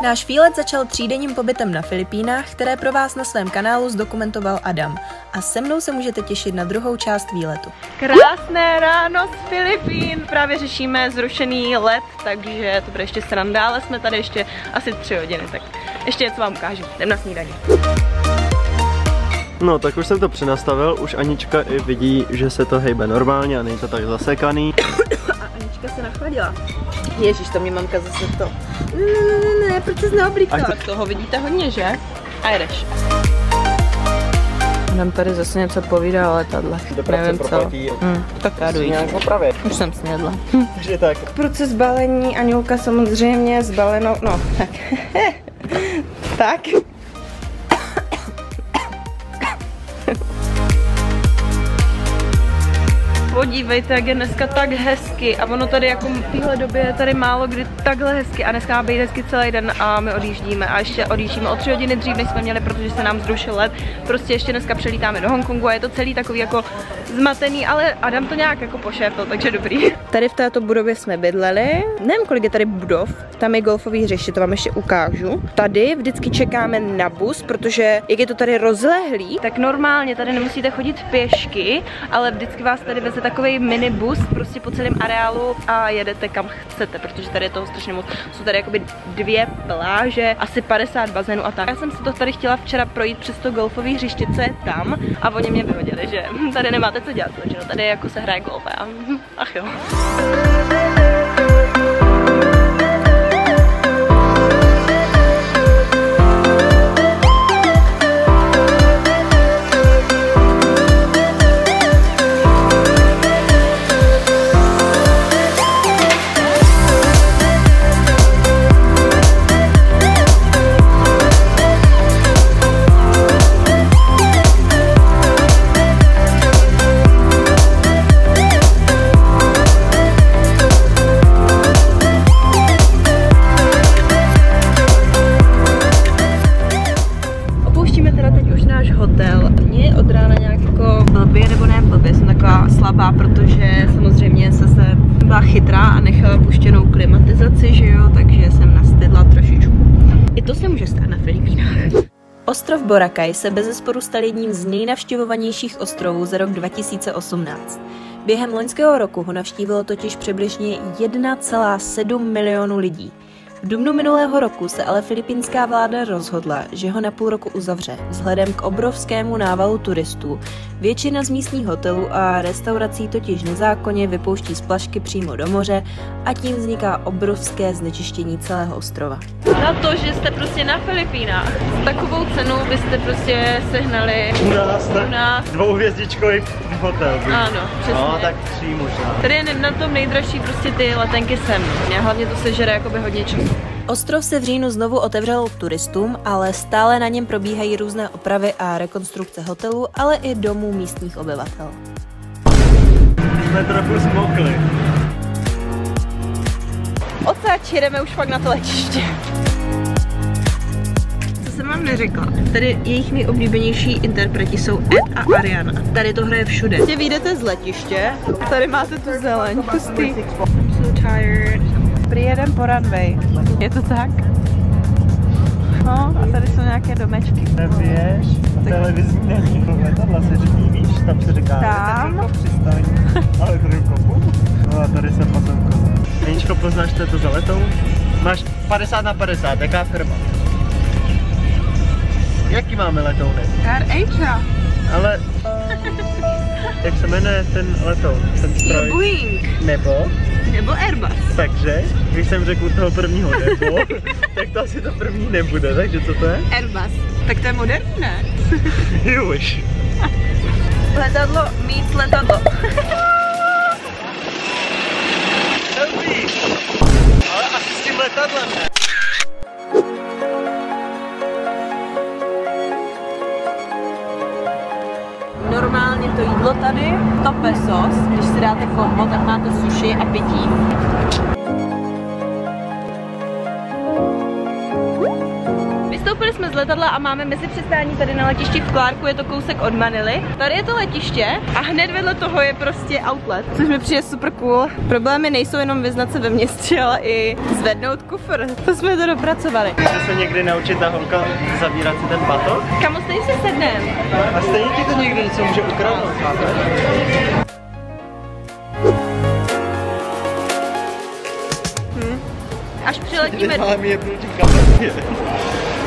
Náš výlet začal třídenním pobytem na Filipínách, které pro vás na svém kanálu zdokumentoval Adam. A se mnou se můžete těšit na druhou část výletu. Krásné ráno z Filipín! Právě řešíme zrušený let, takže to bude ještě sranda, ale jsme tady ještě asi 3 hodiny, tak ještě něco vám ukážu. Jdem na snídaní. No, tak už jsem to přenastavil, už Anička i vidí, že se to hejbe normálně a není to tak zasekaný. A Anička se nachladila. Ježíš, to mě mamka zase to. Ne, proč jsi neoblíkla? Tak toho vidíte hodně, že? A jedeš. Nám tady zase něco povídá o letadle. Nevím co. Tak já jdu jít. Už jsem snědla. Takže tak. Proces balení, Aňulka samozřejmě zbalenou, no tak. Tak. Podívejte, jak je dneska tak hezky a ono tady jako v téhle době je tady málo kdy takhle hezky a dneska má být hezky celý den a my odjíždíme a ještě odjíždíme o 3 hodiny dřív, než jsme měli, protože se nám zrušil let. Prostě ještě dneska přelítáme do Hongkongu a je to celý takový jako zmatený, ale Adam to nějak jako pošéfil, takže dobrý. Tady v této budově jsme bydleli, nevím kolik je tady budov, tam je golfový hřiště, to vám ještě ukážu. Tady vždycky čekáme na bus, protože jak je to tady rozlehlý, tak normálně tady nemusíte chodit pěšky, ale vždycky vás tady veze takový minibus prostě po celém areálu a jedete kam chcete, protože tady je toho strašně moc. Jsou tady jakoby 2 pláže, asi 50 bazénů a tak. Já jsem si to tady chtěla včera projít přes to golfové hřiště, co je tam a oni mě vyhodili, že tady nemáte co dělat, že no, tady jako se hraje golf a ach jo. Protože samozřejmě jsem byla chytrá a nechala puštěnou klimatizaci, že jo, takže jsem nastydla trošičku. I to se může stát na Filipínách. Ostrov Boracay se bezesporu stal jedním z nejnavštěvovanějších ostrovů za rok 2018. Během loňského roku ho navštívilo totiž přibližně 1,7 milionu lidí. V dubnu minulého roku se ale filipínská vláda rozhodla, že ho na půl roku uzavře, vzhledem k obrovskému návalu turistů. Většina z místních hotelů a restaurací totiž nezákonně vypouští splašky přímo do moře a tím vzniká obrovské znečištění celého ostrova. Na to, že jste prostě na Filipínách, takovou cenu byste prostě sehnali u nás 2hvězdičkový hotel. Ano, přesně. No, tak 3 možná. Tady je na tom nejdražší prostě ty letenky sem. Mě hlavně to sežere jakoby hodně času. Ostrov se v říjnu znovu otevřel turistům, ale stále na něm probíhají různé opravy a rekonstrukce hotelů, ale i domů místních obyvatel. Jsme trochu zmokli. Odsaď jedeme už fakt na to letiště. Co jsem vám neřekla? Tady jejich nejoblíbenější interpreti jsou Ed a Ariana. Tady to hraje všude. Když vyjdete z letiště, tady máte tu zeleň. Pustý. I'm so tired. Přijedem po runway. Je to tak? No, a tady jsou nějaké domečky. Neběž, televizní není letadla se řídí, víš, tam se říká tam? Přistaň, ale tady kopu. No a tady se pozemko. Aničko, poznáš to za letou? Máš 50/50, jaká firma? Jaký máme letouny? Air. Ale, jak se jmenuje ten letoun? Ten stroj? Boeing. Nebo Airbus. Takže, když jsem řekl toho prvního nebo, tak to asi to první nebude, takže co to je? Airbus. Tak to je moderní, ne? Už. Letadlo meets letadlo. Dobrý. Ale asi s tím letadlem ne. Normálně to jídlo tady, to pesos, když si dáte kombo, tak máte sushi a pití. Vystoupili jsme z letadla a máme mezi přistání tady na letišti v Clarku, je to kousek od Manily. Tady je to letiště a hned vedle toho je prostě outlet, což mi přijde super cool. Problémy nejsou jenom vyznat se ve městě, ale i zvednout kufr. To jsme to dopracovali. Můžeš se někdy naučit ta holka zavírat si ten batok? Kamo, stejně si sednem. A stejně ti to někdy něco může ukradnout, chápeš? Až přiletíme... Máme jebnu tím kapelně.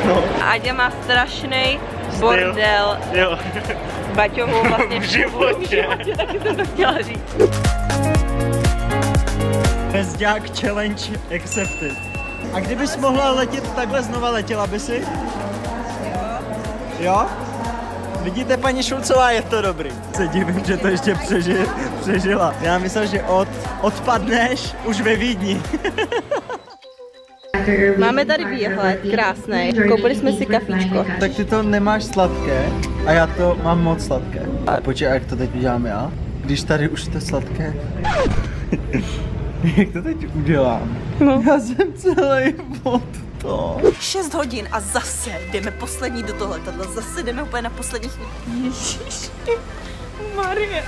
No. Aďa má strašný bordel. Jo. Baťovou vlastně v životě. Taky jsem to chtěla říct. Bezďák challenge accepted. A kdybys mohla letět takhle znova, letěla by si? Jo? Vidíte, paní Šulcová, je to dobrý. Se divím, že to ještě přežila. Já myslel, že odpadneš už ve Vídni. Máme tady výhled, krásný. Koupili jsme si kafíčko. Tak ty to nemáš sladké a já to mám moc sladké. Počkej, jak to teď udělám já? Když tady už to sladké. Jak to teď udělám? No. Já jsem celý pod to. 6 hodin a zase jdeme poslední do toho letadla. Zase jdeme úplně na poslední chvíli. Ježiši, Marie.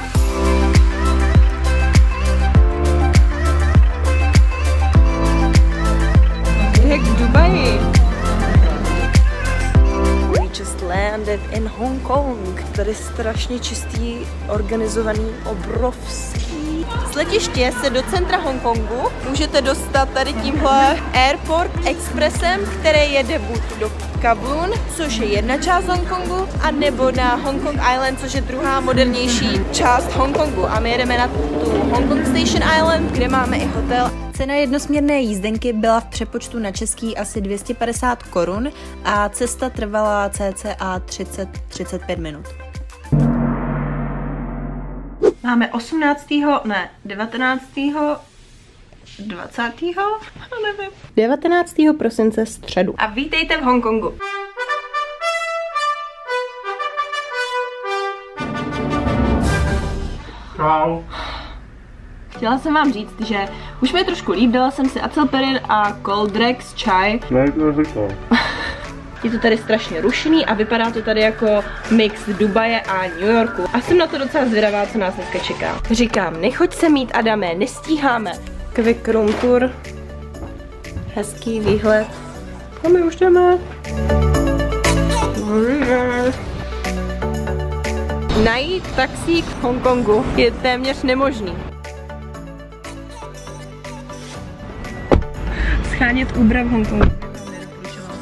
Jak v Dubaji. We just landed in Hong Kong. Tady strašně čistý, organizovaný, obrovský. Z letiště se do centra Hongkongu můžete dostat tady tímhle Airport Expressem, který jede buď do Kowloon, což je jedna část Hongkongu, a nebo na Hong Kong Island, což je druhá modernější část Hongkongu. A my jedeme na tu Hong Kong Station Island, kde máme i hotel. Cena jednosměrné jízdenky byla v přepočtu na český asi 250 korun a cesta trvala cca 30-35 minut. Máme 19. 19. prosince středu. A vítejte v Hongkongu. Čau. Chtěla jsem vám říct, že už mi je trošku líp, dala jsem si acylperin a Coldrex čaj. Ne, to neřekla. Je to tady strašně rušný a vypadá to tady jako mix Dubaje a New Yorku. A jsem na to docela zvědavá, co nás dneska čeká. Říkám, nechoď se mít, Adame, nestíháme. Quick room tour. Hezký výhled. A my už jdeme. Najít taxík v Hongkongu je téměř nemožný. Schánět Uber v Hongkongu.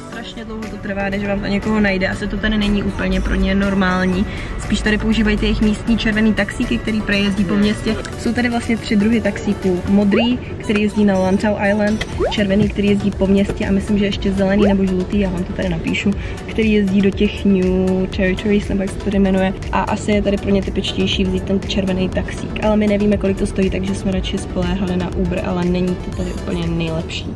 Strašně dlouho to trvá, než vám to někoho najde. Asi to tady není úplně pro ně normální. Spíš tady používají ty jejich místní červený taxíky, který jezdí po městě. Jsou tady vlastně 3 druhy taxíků. Modrý, který jezdí na Lantau Island, červený, který jezdí po městě, a myslím, že ještě zelený nebo žlutý, já vám to tady napíšu, který jezdí do těch New Territories, nebo jak se to tady jmenuje. A asi je tady pro ně typičtější vzít ten červený taxík. Ale my nevíme, kolik to stojí, takže jsme radši spoléhali na Uber, ale není to tady úplně nejlepší.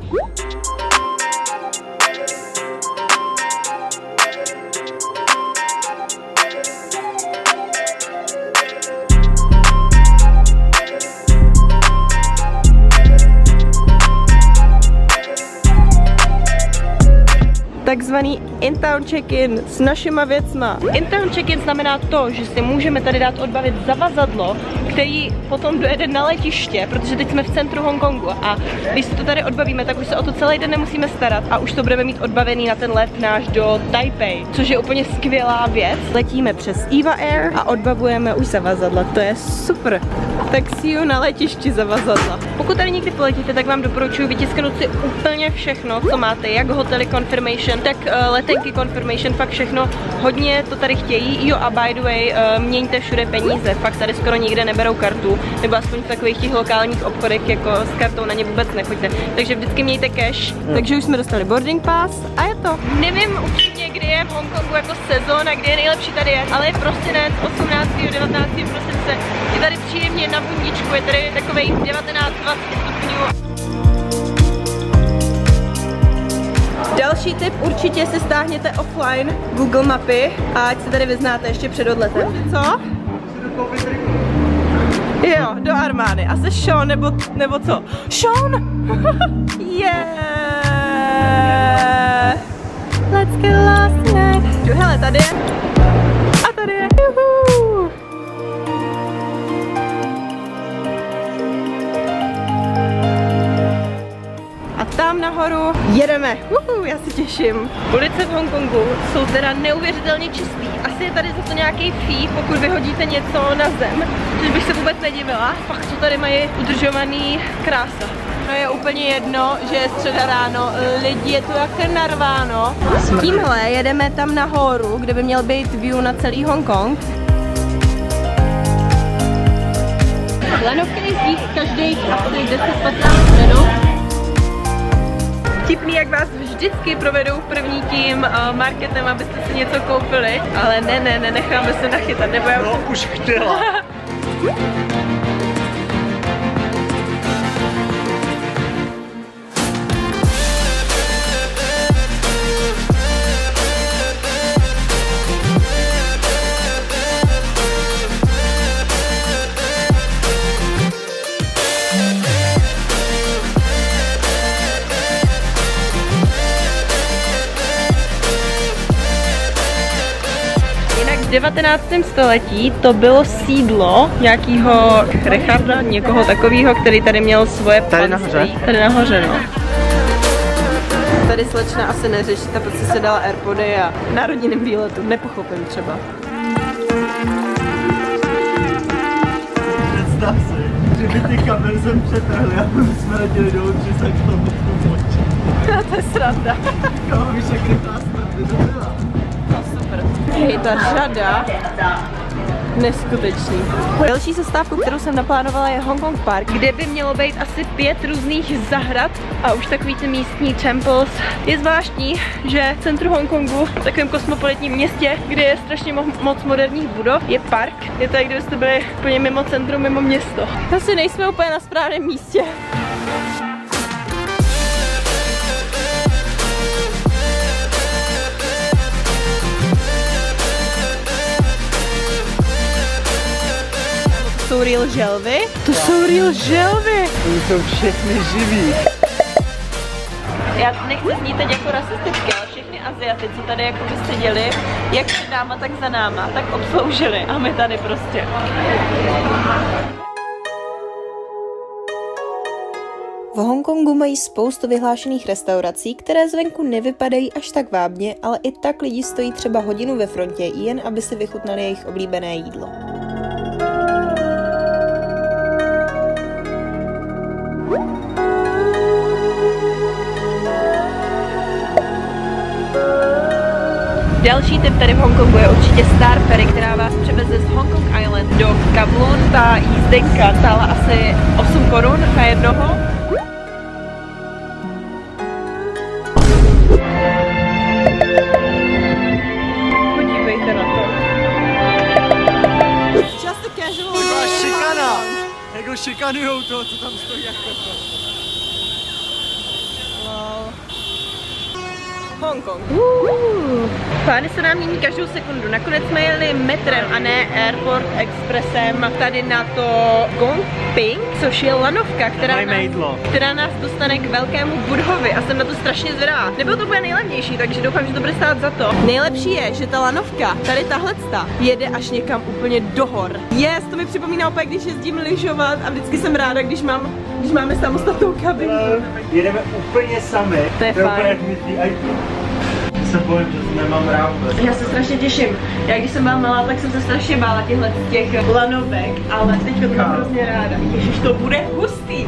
Takzvaný in-town check-in s našima věcma. In-town check-in znamená to, že si můžeme tady dát odbavit zavazadlo, který potom dojede na letiště, protože teď jsme v centru Hongkongu, a když si to tady odbavíme, tak už se o to celý den nemusíme starat a už to budeme mít odbavený na ten let náš do Taipei, což je úplně skvělá věc. Letíme přes EVA Air a odbavujeme už zavazadla, to je super. Tak see you na letišti zavazadla. Pokud tady někdy poletíte, tak vám doporučuji vytisknout si úplně všechno, co máte, jak hotely confirmation, tak letenky confirmation, fakt všechno. Hodně to tady chtějí. Jo, a by the way, měňte všude peníze, fakt tady skoro nikde neberou kartu, nebo aspoň v takových těch lokálních obchodech jako s kartou na ně vůbec nechoďte. Takže vždycky mějte cash. Takže už jsme dostali boarding pass a je to. Nevím upřímně, kdy je v Hongkongu jako sezóna, kdy je nejlepší tady je, ale je prosinec, 18. 19. prosince. Je tady příjemně na bundičku, je tady takovej 19-20 stupňů. Další tip, určitě si stáhněte offline Google mapy a ať se tady vyznáte ještě před odletem. Co? Jo, do armády. A se Sean nebo co? Sean! Yeah! let's get lost tonight. Hele, tady je. A tady je. Juhu. A tam nahoru jedeme. Já se těším. Ulice v Hongkongu jsou teda neuvěřitelně čistý. Asi je tady za to nějaký fee, pokud vyhodíte něco na zem. Což bych se vůbec nedivila. Fakt to tady mají udržovaný krása. No je úplně jedno, že je středa ráno, lidi je tu jak narváno. Tímhle jedeme tam nahoru, kde by měl být view na celý Hongkong. Lanovky jezdí každých 10-15 minut. Vtipný, jak vás vždycky provedou první tím marketem, abyste si něco koupili, ale ne, necháme se nachytat, nebo já už chtěla. V 19. století to bylo sídlo nějakého Richarda, někoho takového, který tady měl svoje panství. Tady nahoře, no. Tady slečna asi neřeší, ta prostě se dala AirPody a na rodinném výletu, nepochopím třeba. Představ si, že by ty kamery sem přetrhly a my jsme letěli dolů 300 km moči. To je sranda. Kámo, víš, jak rychlá smrt to byla. Hej, ta řada, neskutečný. Další zastávku, kterou jsem naplánovala, je Hongkong Park, kde by mělo být asi 5 různých zahrad a už takový ty místní temples. Je zvláštní, že v centru Hongkongu, v takovém kosmopolitním městě, kde je strašně moc moderních budov, je park. Je to, jak kdybyste byli úplně mimo centrum, mimo město. Asi nejsme úplně na správném místě. To jsou real želvy? To jsou real želvy! Oni jsou všechny živí. Já nechci znít teď jako rasisticky, ale všechny Aziaty, co tady jako by seděli, jak před náma, tak za náma, tak obsloužili a my tady prostě. V Hongkongu mají spoustu vyhlášených restaurací, které zvenku nevypadají až tak vábně, ale i tak lidi stojí třeba hodinu ve frontě, jen aby si vychutnali jejich oblíbené jídlo. Další tip tady v Hongkongu je určitě Star Ferry, která vás převeze z Hong Kong Island do Kowloon. Ta jízdenka stála asi 8 korun na jednoho. Podívejte na to. Just a casual. Taková šikana. Jako šikanujou to, co tam stojí jako to. Hongkong. Plány se nám mění každou sekundu. Nakonec jsme jeli metrem a ne Airport Expressem tady na to Gongping, což je lanovka, která nás dostane k velkému Budhovi a jsem na to strašně zvědavá. Nebylo to úplně nejlevnější, takže doufám, že to bude stát za to. Nejlepší je, že ta lanovka, tady tahlecta, jede až někam úplně do hor. Yes, to mi připomíná opět, když jezdím lyžovat a vždycky jsem ráda, když máme samostatnou kabinu. Jedeme úplně sami. To je fajn. Se bojím, že nemám rád. Já se strašně těším. Já když jsem byla malá, tak jsem se strašně bála těch lanovek, ale teďka to mám hrozně ráda. Ježiš, to bude hustý.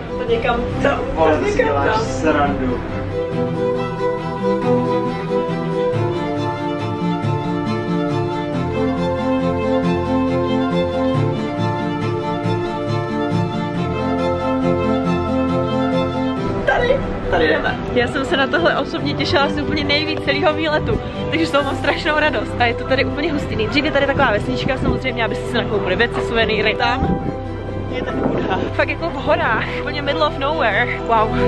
To někam tam, to někam tam. Srandu. Tady jdeme. Já jsem se na tohle osobně těšila asi úplně nejvíc celého výletu, takže z toho mám strašnou radost. A je to tady úplně hustý. Nejdřív je tady taková vesnička, samozřejmě, abyste si nakoupili věci, suvenýry. Tam je ten Buddha. Fakt jako v horách, úplně middle of nowhere. Wow.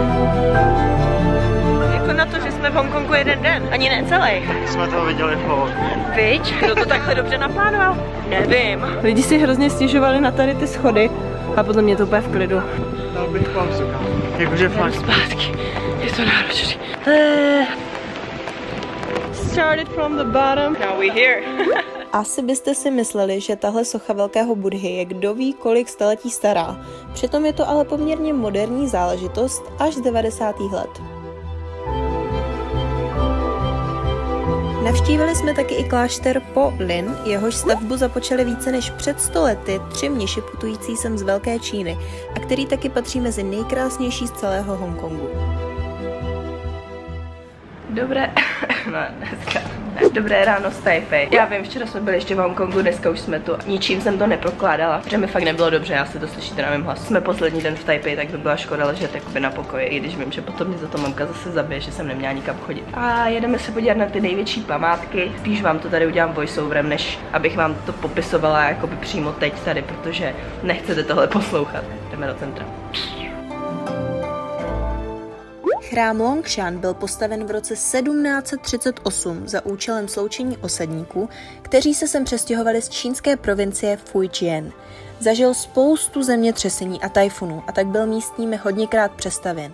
Jako na to, že jsme v Hongkongu jeden den, ani ne celý. Jsme toho viděli hodně. Viď? Kdo to takhle dobře naplánoval? Nevím. Lidi si hrozně stěžovali na tady ty schody a podle mě to úplně v klidu. Dal bych pauzu, jakože fakt. Zpátky. Je to náročný. started from the bottom. Now we're here. Asi byste si mysleli, že tahle socha velkého Buddhy je kdo ví kolik staletí stará. Přitom je to ale poměrně moderní záležitost až z 90. let. Navštívili jsme taky i klášter Po Lin, jehož stavbu započali více než před 100 lety 3 mniši putující sem z Velké Číny a který taky patří mezi nejkrásnější z celého Hongkongu. Dobré ráno z Taipei. Já vím, včera jsme byli ještě v Hongkongu, dneska už jsme tu. Ničím jsem to neprokládala, protože mi fakt nebylo dobře, já si to slyšíte na mém hlasu. Jsme poslední den v Taipei, tak by byla škoda ležet jakoby na pokoji, i když vím, že potom mě za to mamka zase zabije, že jsem neměla nikam chodit. A jedeme se podívat na ty největší památky. Spíš vám to tady udělám voiceoverem, než abych vám to popisovala jakoby přímo teď tady, protože nechcete tohle poslouchat. Jdeme do centra. Chrám Longshan byl postaven v roce 1738 za účelem sloučení osadníků, kteří se sem přestěhovali z čínské provincie Fujian. Zažil spoustu zemětřesení a tajfunů a tak byl místními hodněkrát přestavěn.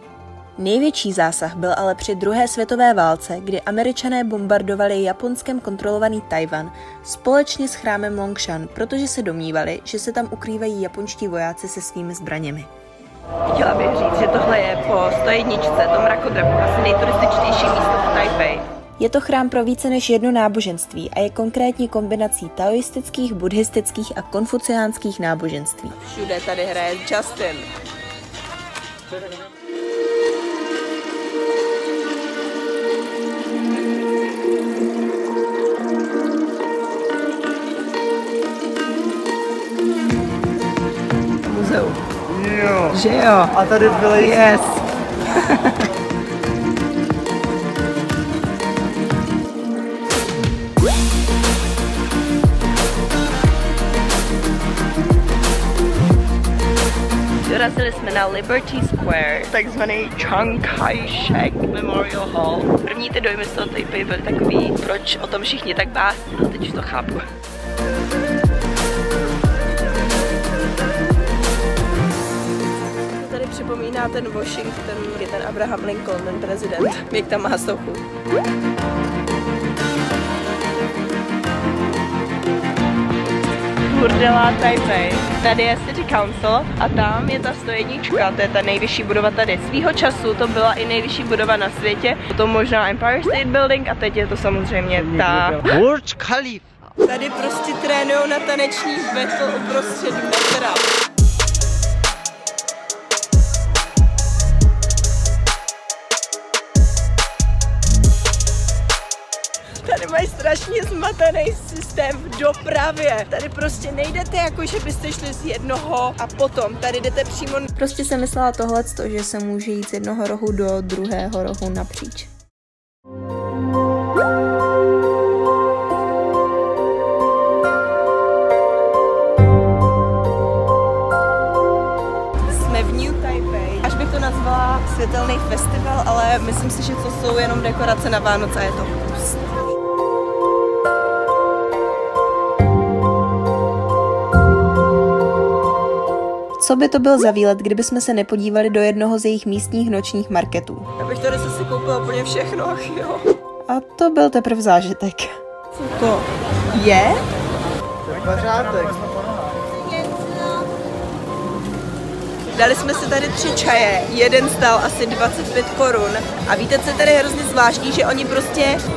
Největší zásah byl ale při druhé světové válce, kdy Američané bombardovali Japonskem kontrolovaný Tajvan společně s chrámem Longshan, protože se domnívali, že se tam ukrývají japonští vojáci se svými zbraněmi. Chtěla bych říct, že tohle je po 101, tom mrakodrapu, asi nejturističtější místo v Taipei. Je to chrám pro více než jedno náboženství a je konkrétní kombinací taoistických, buddhistických a konfuciánských náboženství. Všude tady hraje Justin. Muzeum. Jo. Že jo? A tady byly... Yes. Dorazili jsme na Liberty Square, takzvaný Chiang Kai-shek Memorial Hall. První ty dojmy z toho Taipei byly takový, proč o tom všichni tak básní, no teď už to chápu. Tady připomíná ten Washington, je ten Abraham Lincoln, ten prezident, jak tam má sochu. Burdela Taipei. Tady je City Council a tam je ta 101, to je ta nejvyšší budova tady. Svýho času to byla i nejvyšší budova na světě, potom možná Empire State Building a teď je to samozřejmě ta Burj Khalifa. Tady prostě trénujou na taneční battle uprostřed metra. Tady mají strašně zmatený systém v dopravě. Tady prostě nejdete jako, že byste šli z jednoho a potom tady jdete přímo. Prostě jsem myslela tohleto, že se může jít z jednoho rohu do druhého rohu napříč. Jsme v New Taipei. Až bych to nazvala světelný festival, ale myslím si, že to jsou jenom dekorace na Vánoce a je to hustý. Co by to byl za výlet, kdybychom se nepodívali do jednoho z jejich místních nočních marketů? Já bych tady si koupila úplně všechno, jo. A to byl teprve zážitek. Co to je? To je pořádek. Dali jsme si tady 3 čaje, jeden stál asi 25 korun a víte, co je tady hrozně zvláštní, že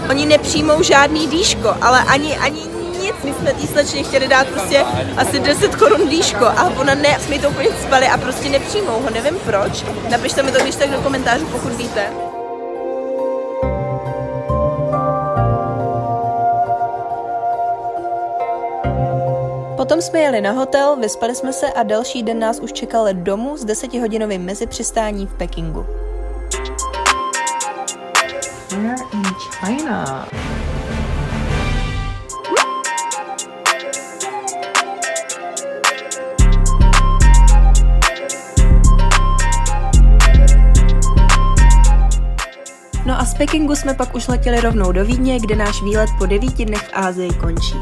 oni nepřijmou žádný dýško, ale ani nic. My jsme tý slečně chtěli dát prostě asi 10 korun dýško a ona ne, jsme to úplně spali a prostě nepřijmou ho, nevím proč. Napište mi to když tak do komentářů, pokud víte. Potom jsme jeli na hotel, vyspali jsme se a další den nás už čekal domů s 10hodinovým mezipřistáním v Pekingu. We're in China. No a z Pekingu jsme pak už letěli rovnou do Vídně, kde náš výlet po 9 dnech v Asii končí.